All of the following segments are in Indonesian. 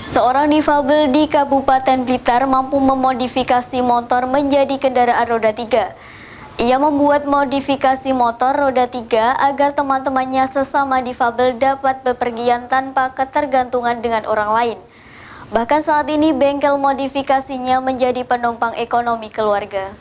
Seorang difabel di Kabupaten Blitar mampu memodifikasi motor menjadi kendaraan roda 3. Ia membuat modifikasi motor roda 3 agar teman-temannya sesama difabel dapat bepergian tanpa ketergantungan dengan orang lain. Bahkan saat ini bengkel modifikasinya menjadi penopang ekonomi keluarga.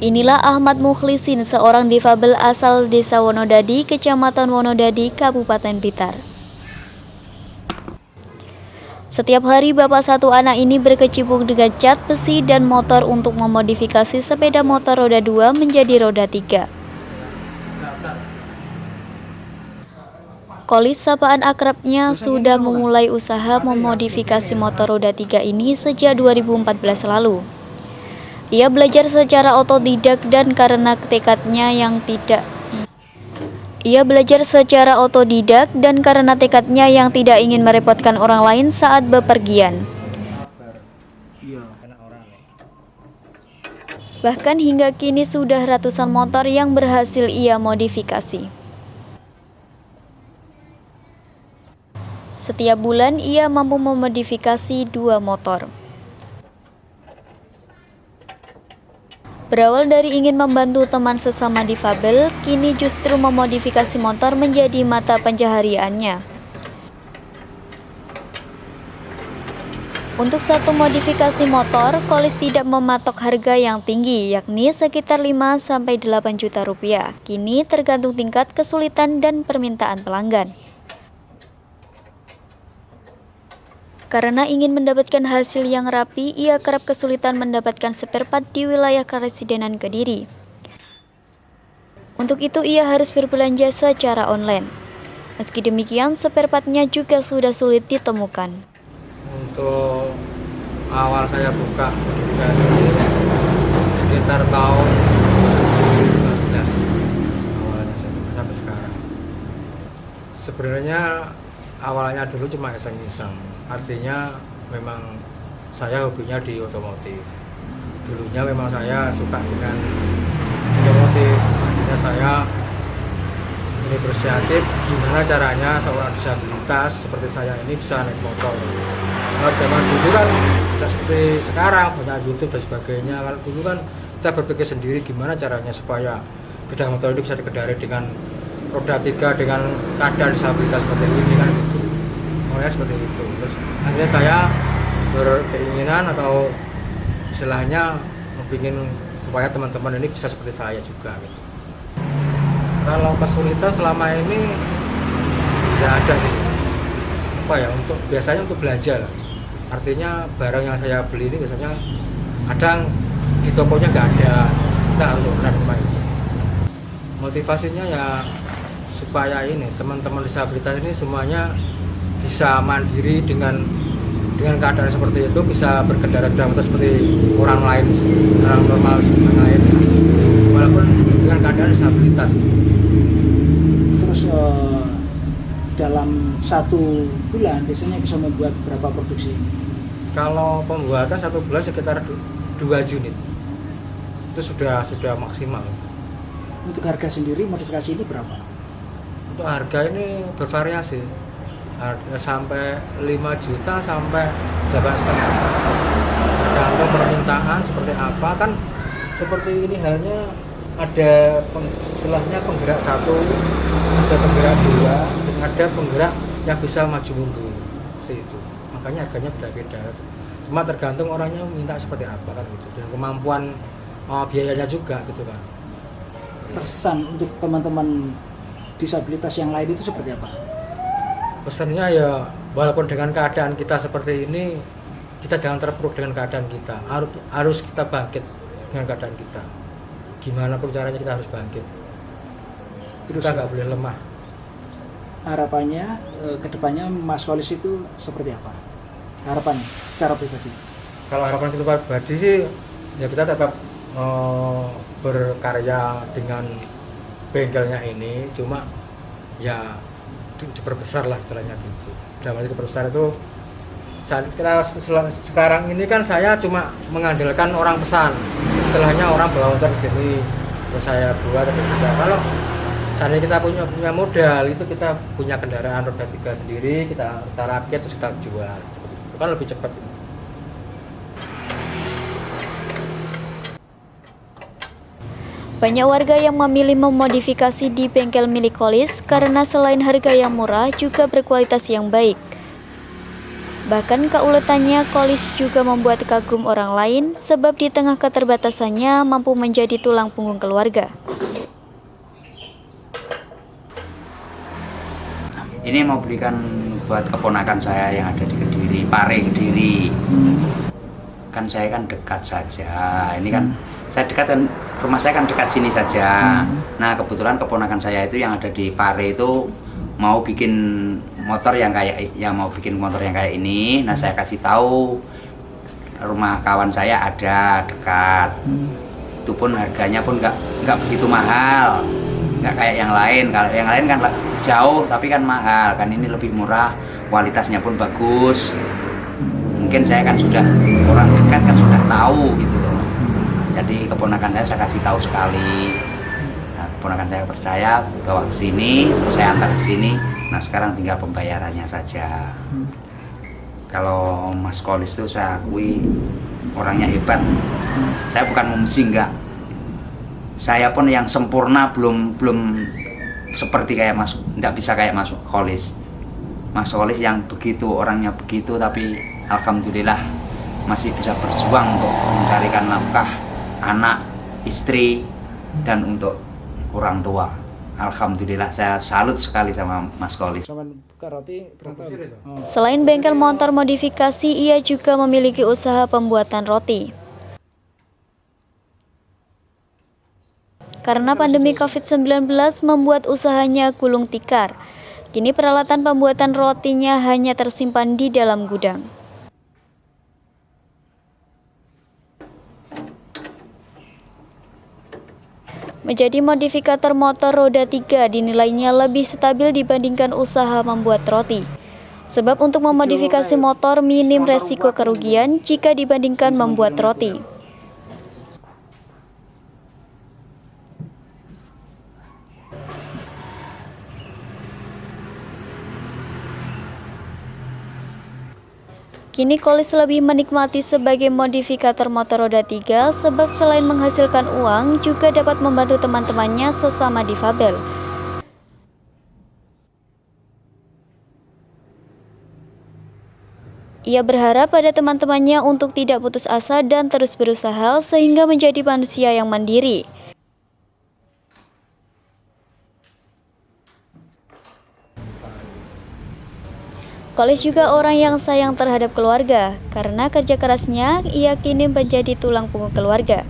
Inilah Ahmad Mukhlisin, seorang difabel asal Desa Wonodadi, Kecamatan Wonodadi, Kabupaten Blitar. Setiap hari bapak satu anak ini berkecimpung dengan cat besi dan motor untuk memodifikasi sepeda motor roda 2 menjadi roda 3. Kolis, sapaan akrabnya, sudah memulai usaha memodifikasi motor roda 3 ini sejak 2014 lalu. Ia belajar secara otodidak dan karena tekadnya yang tidak ingin merepotkan orang lain saat bepergian. Bahkan hingga kini sudah ratusan motor yang berhasil ia modifikasi. Setiap bulan ia mampu memodifikasi 2 motor. Berawal dari ingin membantu teman sesama difabel, kini justru memodifikasi motor menjadi mata pencahariannya. Untuk satu modifikasi motor, Kolis tidak mematok harga yang tinggi, yakni sekitar 5-8 juta rupiah. Kini tergantung tingkat kesulitan dan permintaan pelanggan. Karena ingin mendapatkan hasil yang rapi, ia kerap kesulitan mendapatkan spare part di wilayah Karesidenan Kediri. Untuk itu ia harus berbelanja secara online. Meski demikian, spare part-nya juga sudah sulit ditemukan. Untuk awal saya buka modifikasi sekitar tahun 2015 awalnya sampai sekarang. Sebenarnya awalnya dulu cuma iseng-iseng. Artinya memang saya hobinya di otomotif. Dulunya memang saya suka dengan otomotif. Akhirnya saya ini berinisiatif gimana caranya seorang disabilitas seperti saya ini bisa naik motor. Kalau zaman dulu kan tidak seperti sekarang, banyak YouTube dan sebagainya. Kalau dulu kan kita berpikir sendiri gimana caranya supaya sepeda motor itu bisa dikendari dengan roda 3 dengan keadaan disabilitas seperti ini kan gitu. Mulai seperti itu. Terus akhirnya saya berkeinginan atau istilahnya ingin supaya teman-teman ini bisa seperti saya juga gitu. Kalau kesulitan selama ini tidak ada sih. Apa ya, biasanya untuk belanja lah. Artinya barang yang saya beli ini biasanya kadang di tokonya nggak ada, kita harus menerima itu. Motivasinya ya supaya ini teman-teman disabilitas ini semuanya bisa mandiri dengan keadaan seperti itu, bisa berkendara motor seperti orang lain, orang normal yang lain, walaupun dengan keadaan disabilitas. Terus dalam 1 bulan biasanya bisa membuat berapa produksi? Kalau pembuatan 1 bulan sekitar 2 unit itu sudah maksimal. Untuk harga sendiri modifikasi ini berapa? Untuk harga ini bervariasi. Sampai 5 juta sampai 8,5. Tergantung permintaan seperti apa, kan seperti ini halnya ada istilahnya penggerak 1, ada penggerak 2, dan ada penggerak yang bisa maju mundur seperti itu. Makanya harganya beda-beda. Cuma tergantung orangnya minta seperti apa kan gitu, dan kemampuan biayanya juga gitu kan. Pesan untuk teman-teman disabilitas yang lain itu seperti apa? Pesannya ya, walaupun dengan keadaan kita seperti ini, kita jangan terpuruk dengan keadaan kita. Harus kita bangkit dengan keadaan kita. Gimana pun caranya kita harus bangkit. Terus kita nggak boleh lemah. Harapannya kedepannya Mas Kolis itu seperti apa? Harapan secara pribadi? Kalau harapan kita pribadi sih, ya kita tetap berkarya dengan bengkelnya ini. Cuma ya diperbesar lah istilahnya gitu. Dalam arti diperbesar itu sekarang ini kan saya cuma mengandalkan orang pesan. Istilahnya orang bawa motor ke sini, terus saya buat. Kalau seandainya kita punya modal, itu kita punya kendaraan roda 3 sendiri, kita rakit terus kita jual. Itu kan lebih cepat. Banyak warga yang memilih memodifikasi di bengkel milik Kolis karena selain harga yang murah juga berkualitas yang baik. Bahkan keuletannya Kolis juga membuat kagum orang lain sebab di tengah keterbatasannya mampu menjadi tulang punggung keluarga. Ini mau belikan buat keponakan saya yang ada di Kediri, Pare Kediri. Kan saya kan dekat saja. Ini kan saya dekat kan, rumah saya kan dekat sini saja. Nah kebetulan keponakan saya itu yang ada di Pare itu mau bikin motor yang kayak ini. Nah saya kasih tahu rumah kawan saya ada dekat. Itu pun harganya pun nggak begitu mahal. Nggak kayak yang lain. Kalau yang lain kan jauh tapi kan mahal. Kan ini lebih murah, kualitasnya pun bagus. Mungkin saya kan sudah orang dekat kan sudah tahu gitu loh. Jadi keponakan saya kasih tahu sekali. Nah, keponakan saya percaya bawa ke sini, terus saya antar ke sini. Nah sekarang tinggal pembayarannya saja. Kalau Mas Kolis itu saya akui orangnya hebat. Saya bukan memuji, enggak. Saya pun yang sempurna belum seperti kayak Mas, enggak bisa kayak Mas Kolis. Mas Kolis yang begitu, orangnya begitu, tapi alhamdulillah masih bisa berjuang untuk mencarikan nafkah anak, istri, dan untuk orang tua. Alhamdulillah saya salut sekali sama Mas Kolis. Selain bengkel motor modifikasi, ia juga memiliki usaha pembuatan roti. Karena pandemi COVID-19 membuat usahanya gulung tikar, kini peralatan pembuatan rotinya hanya tersimpan di dalam gudang. Menjadi modifikator motor roda 3 dinilainya lebih stabil dibandingkan usaha membuat roti. Sebab untuk memodifikasi motor minim resiko kerugian jika dibandingkan membuat roti. Kini Kolis lebih menikmati sebagai modifikator motor roda 3 sebab selain menghasilkan uang juga dapat membantu teman-temannya sesama difabel. Ia berharap pada teman-temannya untuk tidak putus asa dan terus berusaha sehingga menjadi manusia yang mandiri. Kolis juga orang yang sayang terhadap keluarga, karena kerja kerasnya ia kini menjadi tulang punggung keluarga.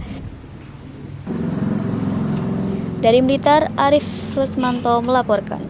Dari Blitar, Arif Rusmanto melaporkan.